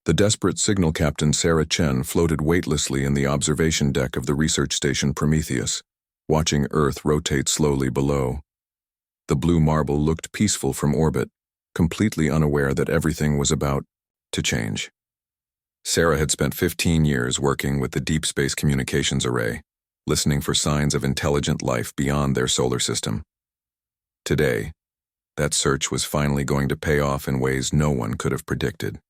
The desperate signal captain Sarah Chen floated weightlessly in the observation deck of the research station Prometheus, watching Earth rotate slowly below. The blue marble looked peaceful from orbit, completely unaware that everything was about to change. Sarah had spent 15 years working with the Deep Space Communications Array, listening for signs of intelligent life beyond their solar system. Today, that search was finally going to pay off in ways no one could have predicted.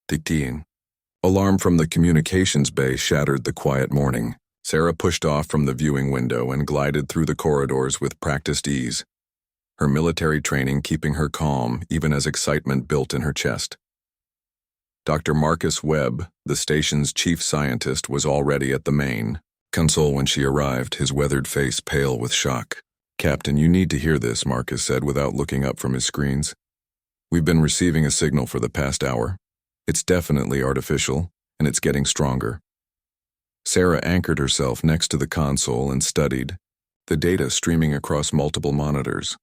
Tick-ting. Alarm from the communications bay shattered the quiet morning. Sarah pushed off from the viewing window and glided through the corridors with practiced ease, her military training keeping her calm even as excitement built in her chest. Dr. Marcus Webb, the station's chief scientist, was already at the main console when she arrived, his weathered face pale with shock. "Captain, you need to hear this," Marcus said without looking up from his screens. "We've been receiving a signal for the past hour. It's definitely artificial, and it's getting stronger." Sarah anchored herself next to the console and studied, the data streaming across multiple monitors.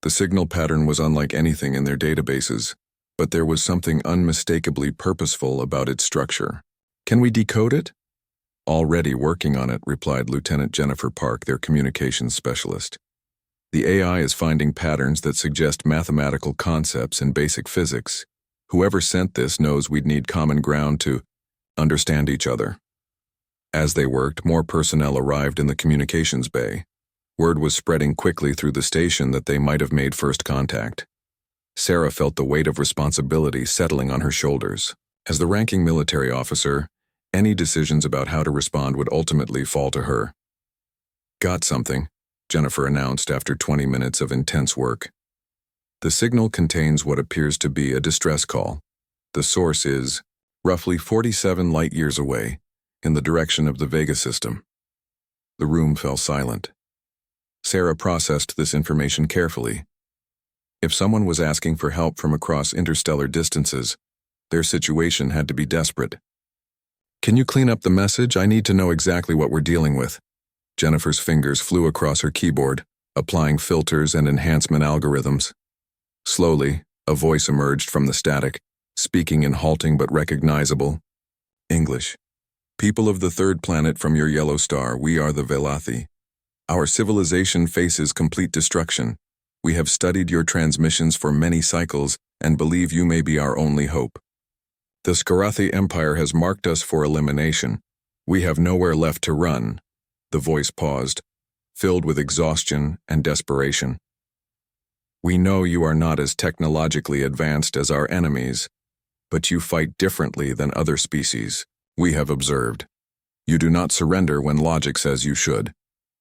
The signal pattern was unlike anything in their databases, but there was something unmistakably purposeful about its structure. "Can we decode it?" "Already working on it," replied Lieutenant Jennifer Park, their communications specialist. "The AI is finding patterns that suggest mathematical concepts in basic physics. Whoever sent this knows we'd need common ground to understand each other." As they worked, more personnel arrived in the communications bay. Word was spreading quickly through the station that they might have made first contact. Sarah felt the weight of responsibility settling on her shoulders. As the ranking military officer, any decisions about how to respond would ultimately fall to her. "Got something," Jennifer announced after 20 minutes of intense work. "The signal contains what appears to be a distress call. The source is roughly 47 light-years away, in the direction of the Vega system." The room fell silent. Sarah processed this information carefully. If someone was asking for help from across interstellar distances, their situation had to be desperate. "Can you clean up the message? I need to know exactly what we're dealing with." Jennifer's fingers flew across her keyboard, applying filters and enhancement algorithms. Slowly, a voice emerged from the static, speaking in halting but recognizable English. "People of the third planet from your yellow star, we are the Velathi. Our civilization faces complete destruction. We have studied your transmissions for many cycles and believe you may be our only hope. The Skarathi Empire has marked us for elimination. We have nowhere left to run." The voice paused, filled with exhaustion and desperation. "We know you are not as technologically advanced as our enemies, but you fight differently than other species. We have observed. You do not surrender when logic says you should.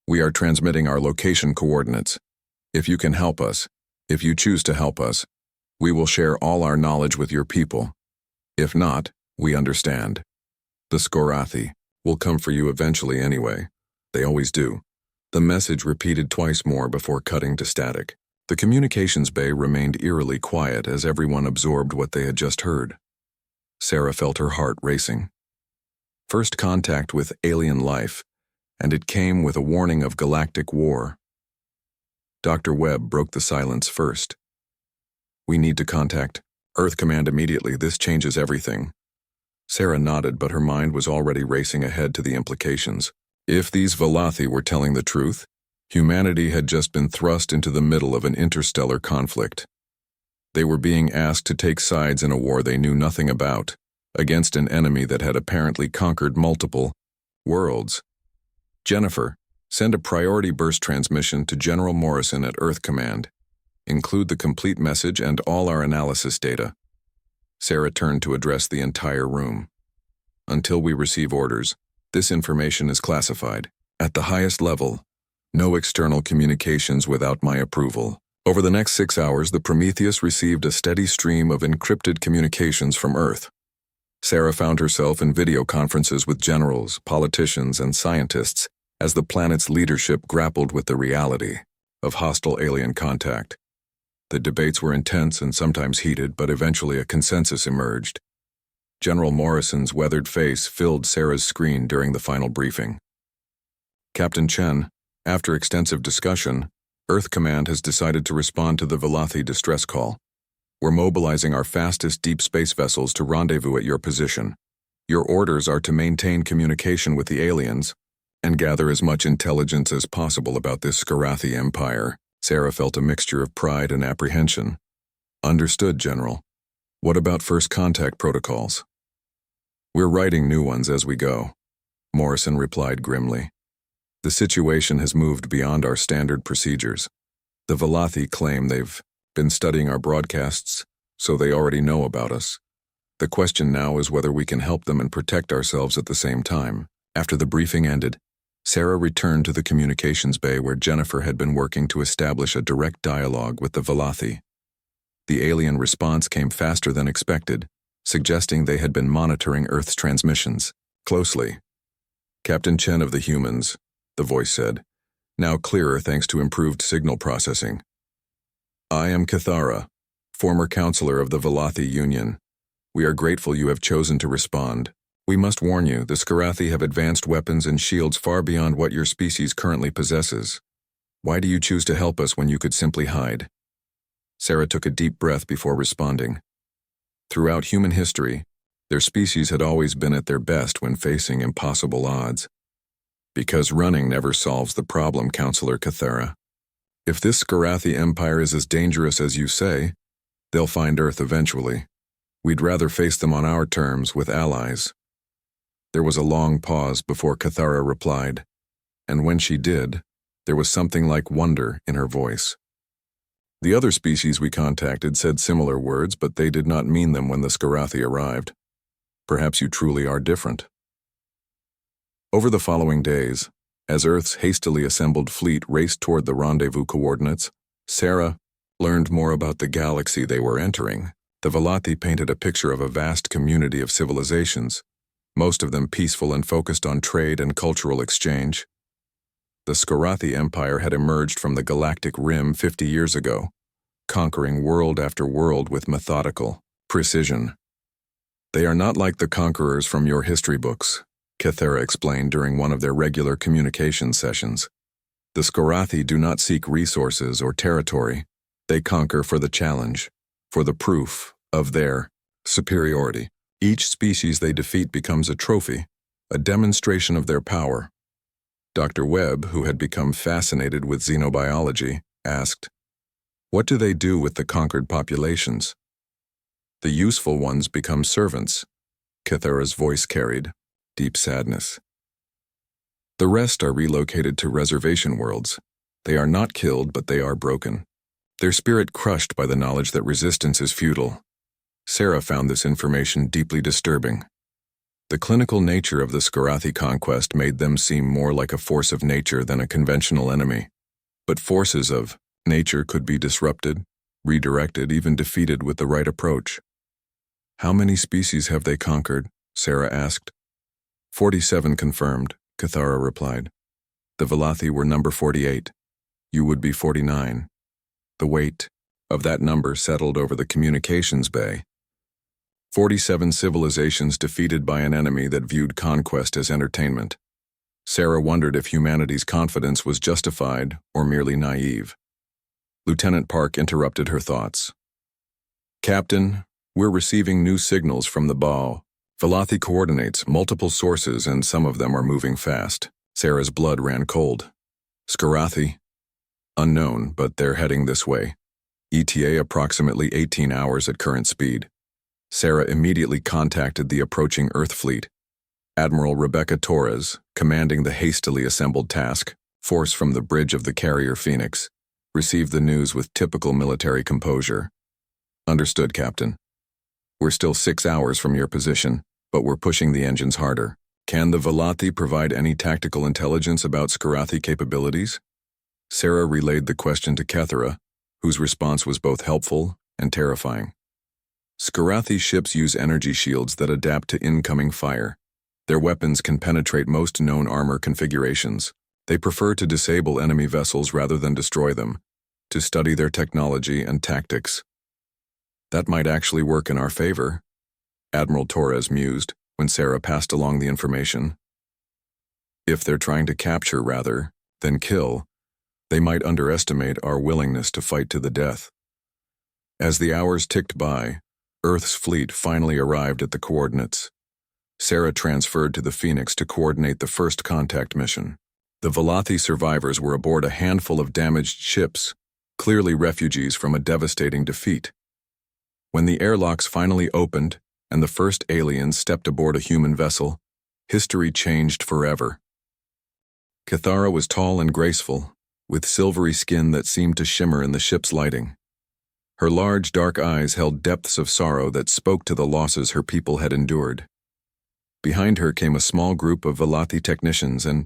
We are transmitting our location coordinates. If you can help us, if you choose to help us, we will share all our knowledge with your people. If not, we understand. The Skarathi will come for you eventually anyway. They always do." The message repeated twice more before cutting to static. The communications bay remained eerily quiet as everyone absorbed what they had just heard. Sarah felt her heart racing. First contact with alien life, and it came with a warning of galactic war. Dr. Webb broke the silence first. "We need to contact Earth Command immediately. This changes everything." Sarah nodded, but her mind was already racing ahead to the implications. If these Velathi were telling the truth, humanity had just been thrust into the middle of an interstellar conflict. They were being asked to take sides in a war they knew nothing about, against an enemy that had apparently conquered multiple worlds. "Jennifer, send a priority burst transmission to General Morrison at Earth Command. Include the complete message and all our analysis data." Sarah turned to address the entire room. "Until we receive orders, this information is classified. At the highest level, no external communications without my approval." Over the next 6 hours, the Prometheus received a steady stream of encrypted communications from Earth. Sarah found herself in video conferences with generals, politicians, and scientists as the planet's leadership grappled with the reality of hostile alien contact. The debates were intense and sometimes heated, but eventually a consensus emerged. General Morrison's weathered face filled Sarah's screen during the final briefing. "Captain Chen, after extensive discussion, Earth Command has decided to respond to the Velathi distress call. We're mobilizing our fastest deep space vessels to rendezvous at your position. Your orders are to maintain communication with the aliens and gather as much intelligence as possible about this Skarathi Empire. Sarah felt a mixture of pride and apprehension. Understood, General. What about first contact protocols? We're writing new ones as we go, Morrison replied grimly. The situation has moved beyond our standard procedures. The Valathi claim they've been studying our broadcasts, so they already know about us. The question now is whether we can help them and protect ourselves at the same time. After the briefing ended, Sarah returned to the communications bay where Jennifer had been working to establish a direct dialogue with the Valathi. The alien response came faster than expected, suggesting they had been monitoring Earth's transmissions closely. Captain Chen of the humans, the voice said, now clearer thanks to improved signal processing. I am Cathara, former counselor of the Valathi Union. We are grateful you have chosen to respond. We must warn you, the Skarathi have advanced weapons and shields far beyond what your species currently possesses. Why do you choose to help us when you could simply hide? Sarah took a deep breath before responding. Throughout human history, their species had always been at their best when facing impossible odds. Because running never solves the problem, Counselor Cathara. If this Skarathi Empire is as dangerous as you say, they'll find Earth eventually. We'd rather face them on our terms with allies. There was a long pause before Cathara replied, and when she did, there was something like wonder in her voice. The other species we contacted said similar words, but they did not mean them when the Skarathi arrived. Perhaps you truly are different. Over the following days, as Earth's hastily assembled fleet raced toward the rendezvous coordinates, Sarah learned more about the galaxy they were entering. The Valathi painted a picture of a vast community of civilizations, most of them peaceful and focused on trade and cultural exchange. The Skarathi Empire had emerged from the Galactic Rim 50 years ago, conquering world after world with methodical precision. They are not like the conquerors from your history books, Cathara explained during one of their regular communication sessions. The Skarathi do not seek resources or territory. They conquer for the challenge, for the proof of their superiority. Each species they defeat becomes a trophy, a demonstration of their power. Dr. Webb, who had become fascinated with xenobiology, asked, "What do they do with the conquered populations?" "The useful ones become servants," Cathara's voice carried deep sadness. "The rest are relocated to reservation worlds. They are not killed, but they are broken. Their spirit crushed by the knowledge that resistance is futile." Sarah found this information deeply disturbing. The clinical nature of the Skarathi conquest made them seem more like a force of nature than a conventional enemy. But forces of nature could be disrupted, redirected, even defeated with the right approach. "How many species have they conquered?" Sarah asked. 47 confirmed, Cathara replied. "The Valathi were number 48. You would be 49. The weight of that number settled over the communications bay. 47 civilizations defeated by an enemy that viewed conquest as entertainment. Sarah wondered if humanity's confidence was justified or merely naive. Lieutenant Park interrupted her thoughts. "Captain, we're receiving new signals from the bow. Valathi coordinates, multiple sources, and some of them are moving fast." Sarah's blood ran cold. "Skarathi?" "Unknown, but they're heading this way. ETA approximately 18 hours at current speed." Sarah immediately contacted the approaching Earth fleet. Admiral Rebecca Torres, commanding the hastily assembled task force from the bridge of the carrier Phoenix, received the news with typical military composure. "Understood, Captain. We're still 6 hours from your position, but we're pushing the engines harder. Can the Valathi provide any tactical intelligence about Skarathi capabilities?" Sarah relayed the question to Cathara, whose response was both helpful and terrifying. "Skarathi ships use energy shields that adapt to incoming fire. Their weapons can penetrate most known armor configurations. They prefer to disable enemy vessels rather than destroy them, to study their technology and tactics." "That might actually work in our favor," Admiral Torres mused when Sarah passed along the information. "If they're trying to capture rather than kill, they might underestimate our willingness to fight to the death." As the hours ticked by, Earth's fleet finally arrived at the coordinates. Sarah transferred to the Phoenix to coordinate the first contact mission. The Velothi survivors were aboard a handful of damaged ships, clearly refugees from a devastating defeat. When the airlocks finally opened and the first aliens stepped aboard a human vessel, history changed forever. Cathara was tall and graceful, with silvery skin that seemed to shimmer in the ship's lighting. Her large, dark eyes held depths of sorrow that spoke to the losses her people had endured. Behind her came a small group of Velothi technicians and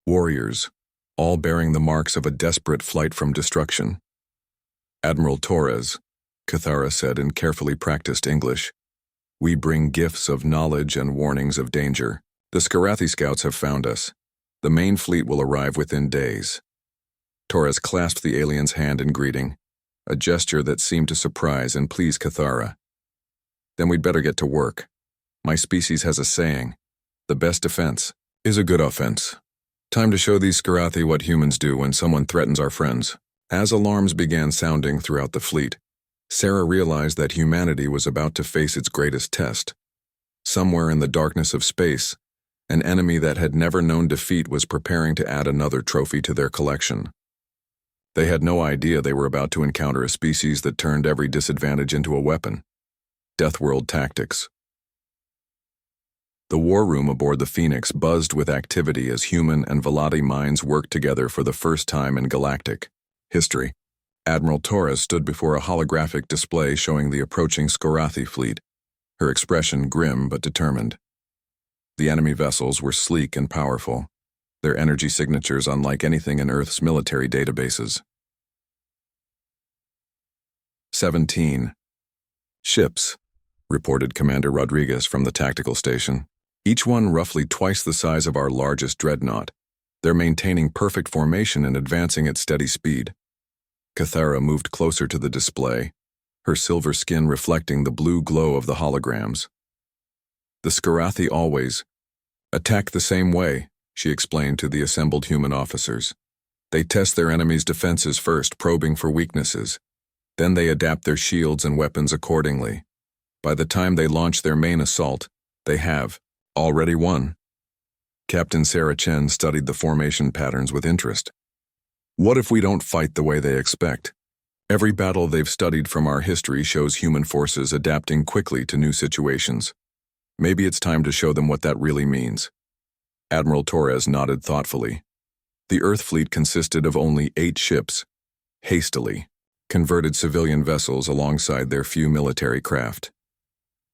warriors, all bearing the marks of a desperate flight from destruction. "Admiral Torres," Cathara said in carefully practiced English, "we bring gifts of knowledge and warnings of danger. The Skarathi scouts have found us. The main fleet will arrive within days." Torres clasped the alien's hand in greeting, a gesture that seemed to surprise and please Cathara. "Then we'd better get to work. My species has a saying, the best defense is a good offense. Time to show these Skarathi what humans do when someone threatens our friends." As alarms began sounding throughout the fleet, Sarah realized that humanity was about to face its greatest test. Somewhere in the darkness of space, an enemy that had never known defeat was preparing to add another trophy to their collection. They had no idea they were about to encounter a species that turned every disadvantage into a weapon. Deathworld tactics. The war room aboard the Phoenix buzzed with activity as human and Velothi minds worked together for the first time in Galactic history. Admiral Torres stood before a holographic display showing the approaching Skarathi fleet, her expression grim but determined. The enemy vessels were sleek and powerful, their energy signatures unlike anything in Earth's military databases. 17 ships, reported Commander Rodriguez from the tactical station. Each one roughly twice the size of our largest dreadnought. They're maintaining perfect formation and advancing at steady speed. Cathara moved closer to the display, her silver skin reflecting the blue glow of the holograms. "The Skarathi always attack the same way," she explained to the assembled human officers. "They test their enemy's defenses first, probing for weaknesses. Then they adapt their shields and weapons accordingly. By the time they launch their main assault, they have already won." Captain Sarah Chen studied the formation patterns with interest. "What if we don't fight the way they expect? Every battle they've studied from our history shows human forces adapting quickly to new situations. Maybe it's time to show them what that really means." Admiral Torres nodded thoughtfully. The Earth fleet consisted of only 8 ships, hastily converted civilian vessels alongside their few military craft.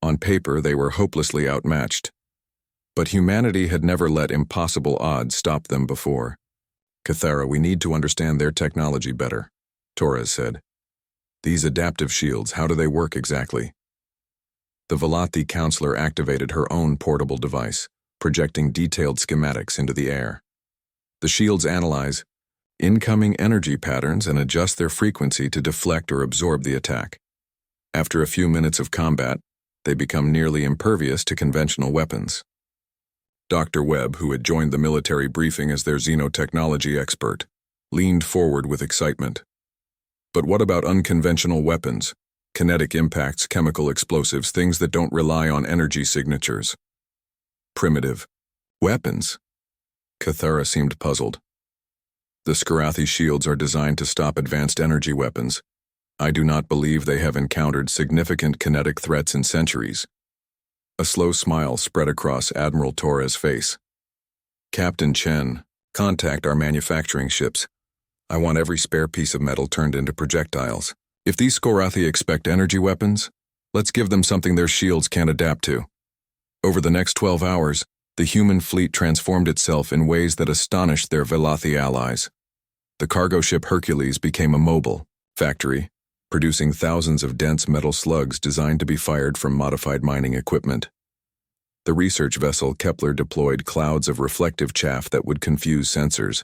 On paper, they were hopelessly outmatched. But humanity had never let impossible odds stop them before. "Cathara, we need to understand their technology better," Torres said. "These adaptive shields, how do they work exactly?" The Velothi counselor activated her own portable device, projecting detailed schematics into the air. The shields analyze incoming energy patterns and adjust their frequency to deflect or absorb the attack. After a few minutes of combat, they become nearly impervious to conventional weapons. Dr. Webb, who had joined the military briefing as their xenotechnology expert, leaned forward with excitement. "But what about unconventional weapons? Kinetic impacts, chemical explosives, things that don't rely on energy signatures." "Primitive weapons?" Cathara seemed puzzled. "The Skarathi shields are designed to stop advanced energy weapons. I do not believe they have encountered significant kinetic threats in centuries." A slow smile spread across Admiral Torres' face. "Captain Chen, contact our manufacturing ships. I want every spare piece of metal turned into projectiles. If these Skarathi expect energy weapons, let's give them something their shields can't adapt to." Over the next 12 hours, the human fleet transformed itself in ways that astonished their Velothi allies. The cargo ship Hercules became a mobile factory, producing thousands of dense metal slugs designed to be fired from modified mining equipment. The research vessel Kepler deployed clouds of reflective chaff that would confuse sensors.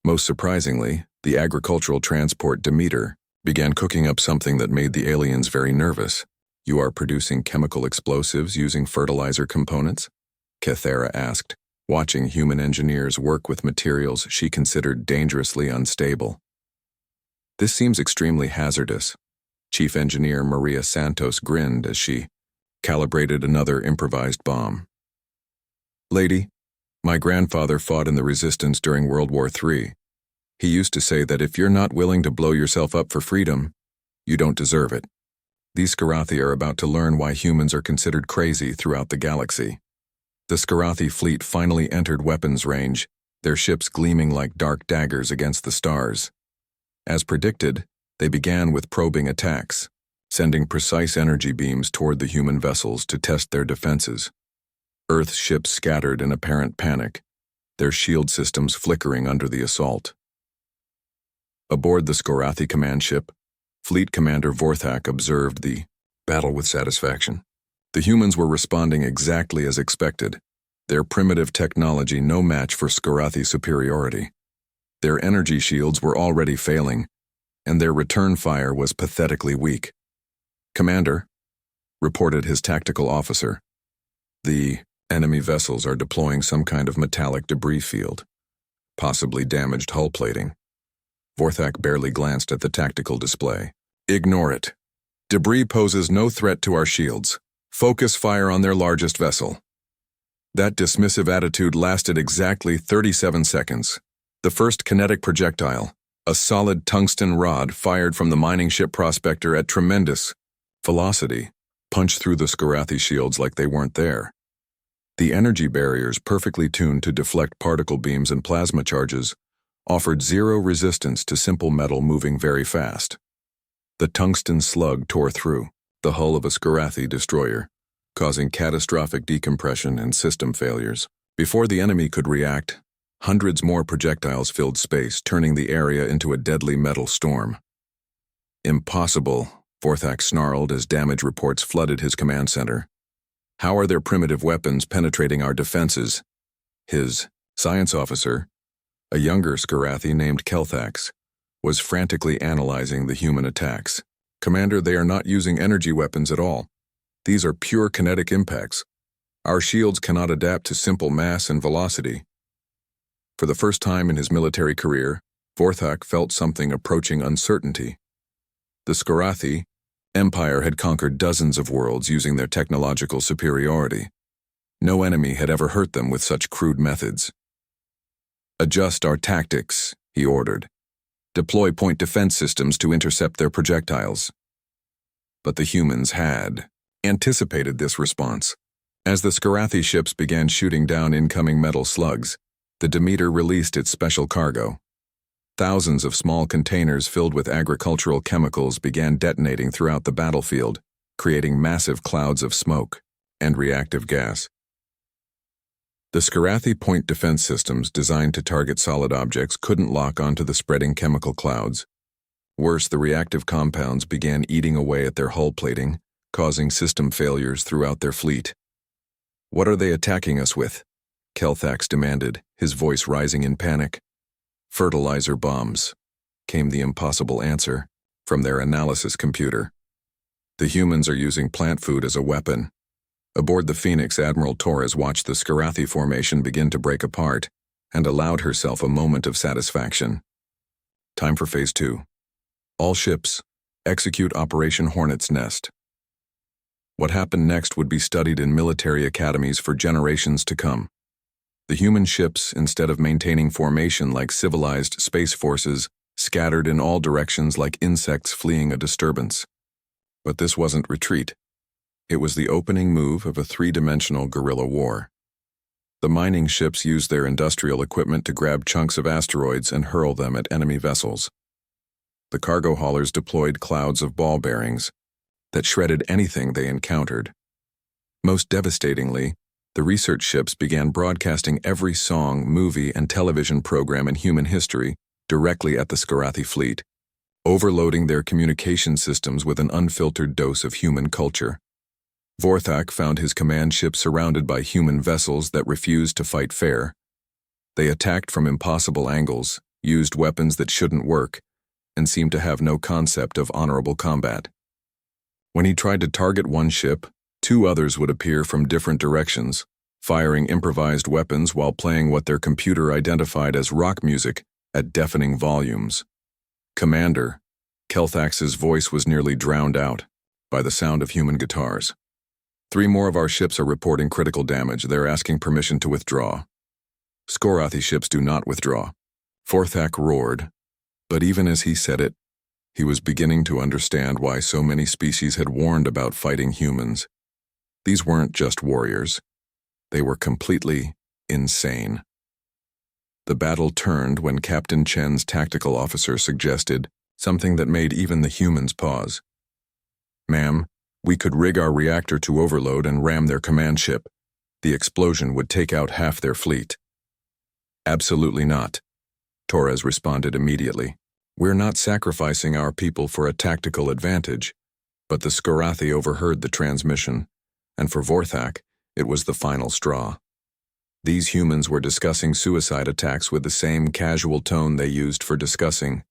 Most surprisingly, the agricultural transport Demeter began cooking up something that made the aliens very nervous. "You are producing chemical explosives using fertilizer components?" Cathara asked, watching human engineers work with materials she considered dangerously unstable. "This seems extremely hazardous." Chief Engineer Maria Santos grinned as she calibrated another improvised bomb. "Lady, my grandfather fought in the resistance during World War III. He used to say that if you're not willing to blow yourself up for freedom, you don't deserve it." These Skarathi are about to learn why humans are considered crazy throughout the galaxy. The Skarathi fleet finally entered weapons range, their ships gleaming like dark daggers against the stars. As predicted, they began with probing attacks, sending precise energy beams toward the human vessels to test their defenses. Earth's ships scattered in apparent panic, their shield systems flickering under the assault. Aboard the Skarathi command ship, Fleet Commander Vorthak observed the battle with satisfaction. The humans were responding exactly as expected, their primitive technology no match for Skarathi superiority. Their energy shields were already failing, and their return fire was pathetically weak. "Commander," reported his tactical officer, "the enemy vessels are deploying some kind of metallic debris field, possibly damaged hull plating." Vorthak barely glanced at the tactical display. "Ignore it. Debris poses no threat to our shields. Focus fire on their largest vessel." That dismissive attitude lasted exactly 37 seconds. The first kinetic projectile, a solid tungsten rod fired from the mining ship Prospector at tremendous velocity, punched through the Skarathi shields like they weren't there. The energy barriers, perfectly tuned to deflect particle beams and plasma charges, offered zero resistance to simple metal moving very fast. The tungsten slug tore through the hull of a Skarathi destroyer, causing catastrophic decompression and system failures. Before the enemy could react, hundreds more projectiles filled space, turning the area into a deadly metal storm. "Impossible," Vorthak snarled as damage reports flooded his command center. "How are their primitive weapons penetrating our defenses?" His science officer, a younger Skarathi named Kelthax, was frantically analyzing the human attacks. "Commander, they are not using energy weapons at all. These are pure kinetic impacts. Our shields cannot adapt to simple mass and velocity." For the first time in his military career, Vorthak felt something approaching uncertainty. The Skarathi Empire had conquered dozens of worlds using their technological superiority. No enemy had ever hurt them with such crude methods. "Adjust our tactics," he ordered. "Deploy point defense systems to intercept their projectiles." But the humans had anticipated this response. As the Skarathi ships began shooting down incoming metal slugs, the Demeter released its special cargo. Thousands of small containers filled with agricultural chemicals began detonating throughout the battlefield, creating massive clouds of smoke and reactive gas. The Skarathi point defense systems designed to target solid objects couldn't lock onto the spreading chemical clouds. Worse, the reactive compounds began eating away at their hull plating, causing system failures throughout their fleet. "What are they attacking us with?" Kelthax demanded, his voice rising in panic. "Fertilizer bombs," came the impossible answer from their analysis computer. "The humans are using plant food as a weapon." Aboard the Phoenix, Admiral Torres watched the Skarathi formation begin to break apart and allowed herself a moment of satisfaction. Time for Phase 2. All ships, execute Operation Hornet's Nest. What happened next would be studied in military academies for generations to come. The human ships, instead of maintaining formation like civilized space forces, scattered in all directions like insects fleeing a disturbance. But this wasn't retreat. It was the opening move of a three-dimensional guerrilla war. The mining ships used their industrial equipment to grab chunks of asteroids and hurl them at enemy vessels. The cargo haulers deployed clouds of ball bearings that shredded anything they encountered. Most devastatingly, the research ships began broadcasting every song, movie, and television program in human history directly at the Skarathi fleet, overloading their communication systems with an unfiltered dose of human culture. Vorthak found his command ship surrounded by human vessels that refused to fight fair. They attacked from impossible angles, used weapons that shouldn't work, and seemed to have no concept of honorable combat. When he tried to target one ship, two others would appear from different directions, firing improvised weapons while playing what their computer identified as rock music at deafening volumes. "Commander," Kelthax's voice was nearly drowned out by the sound of human guitars. 3 more of our ships are reporting critical damage. They're asking permission to withdraw. Skorathi ships do not withdraw. Vorthak roared, but even as he said it, he was beginning to understand why so many species had warned about fighting humans. These weren't just warriors. They were completely insane. The battle turned when Captain Chen's tactical officer suggested something that made even the humans pause. "Ma'am, we could rig our reactor to overload and ram their command ship. The explosion would take out half their fleet." "Absolutely not," Torres responded immediately. "We're not sacrificing our people for a tactical advantage." But the Skorathi overheard the transmission, and for Vorthak, it was the final straw. These humans were discussing suicide attacks with the same casual tone they used for discussing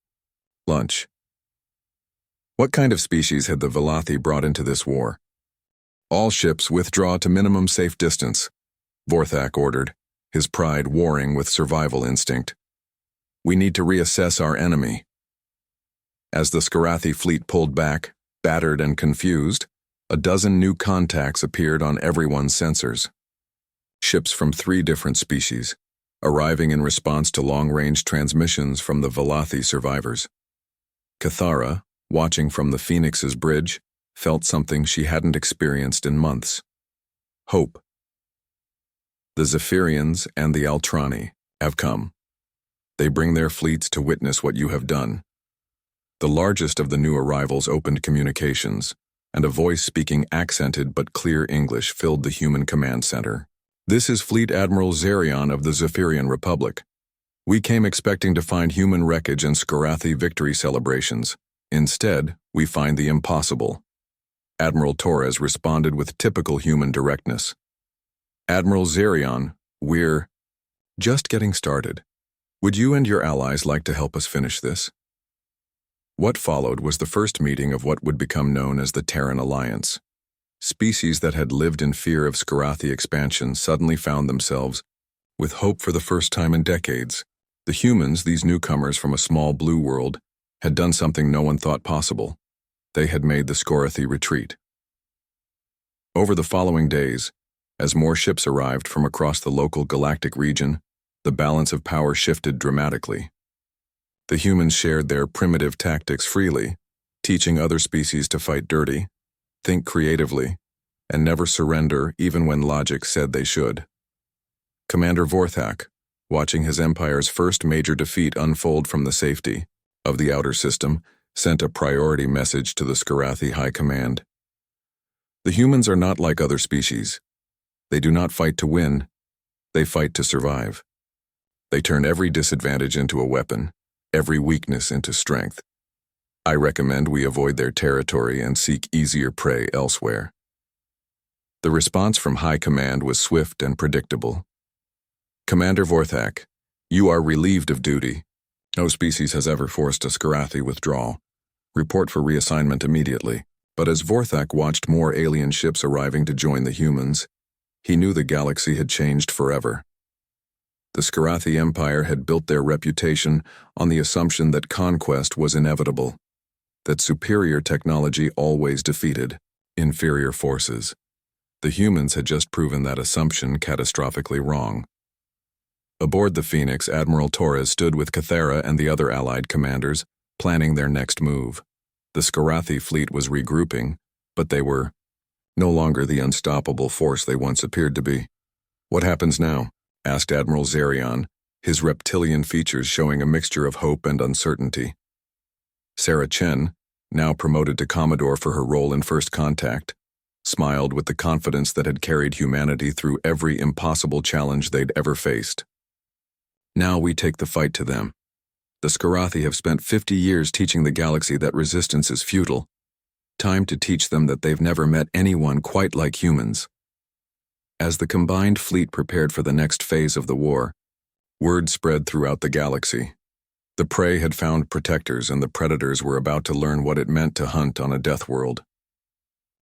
lunch. What kind of species had the Velothi brought into this war? "All ships withdraw to minimum safe distance," Vorthak ordered, his pride warring with survival instinct. "We need to reassess our enemy." As the Skorathi fleet pulled back, battered and confused, a dozen new contacts appeared on everyone's sensors. Ships from 3 different species, arriving in response to long-range transmissions from the Velothi survivors. Cathara, watching from the Phoenix's bridge, felt something she hadn't experienced in months. Hope. The Zephyrians and the Altrani have come. They bring their fleets to witness what you have done. The largest of the new arrivals opened communications, and a voice speaking accented but clear English filled the human command center. "This is Fleet Admiral Zerion of the Zephyrian Republic. We came expecting to find human wreckage and Skorathi victory celebrations. Instead, we find the impossible." Admiral Torres responded with typical human directness. "Admiral Zerion, we're just getting started. Would you and your allies like to help us finish this?" What followed was the first meeting of what would become known as the Terran Alliance. Species that had lived in fear of Skorathi expansion suddenly found themselves with hope for the first time in decades. The humans, these newcomers from a small blue world, had done something no one thought possible. They had made the Skorathi retreat. Over the following days, as more ships arrived from across the local Galactic region, the balance of power shifted dramatically. The humans shared their primitive tactics freely, teaching other species to fight dirty, think creatively, and never surrender even when logic said they should. Commander Vorthak, watching his empire's first major defeat unfold from the safety of the outer system, sent a priority message to the Skorathi High Command. The humans are not like other species. They do not fight to win, they fight to survive. They turn every disadvantage into a weapon, every weakness into strength. I recommend we avoid their territory and seek easier prey elsewhere. The response from High Command was swift and predictable. "Commander Vorthak, you are relieved of duty. No species has ever forced a Skorathi withdrawal. Report for reassignment immediately." But as Vorthak watched more alien ships arriving to join the humans, he knew the galaxy had changed forever. The Skorathi Empire had built their reputation on the assumption that conquest was inevitable, that superior technology always defeated inferior forces. The humans had just proven that assumption catastrophically wrong. Aboard the Phoenix, Admiral Torres stood with Cathara and the other allied commanders, planning their next move. The Skorathi fleet was regrouping, but they were no longer the unstoppable force they once appeared to be. "What happens now?" asked Admiral Zerion, his reptilian features showing a mixture of hope and uncertainty. Sarah Chen, now promoted to Commodore for her role in First Contact, smiled with the confidence that had carried humanity through every impossible challenge they'd ever faced. "Now we take the fight to them. The Skorathi have spent 50 years teaching the galaxy that resistance is futile. Time to teach them that they've never met anyone quite like humans." As the combined fleet prepared for the next phase of the war, word spread throughout the galaxy. The prey had found protectors and the predators were about to learn what it meant to hunt on a death world.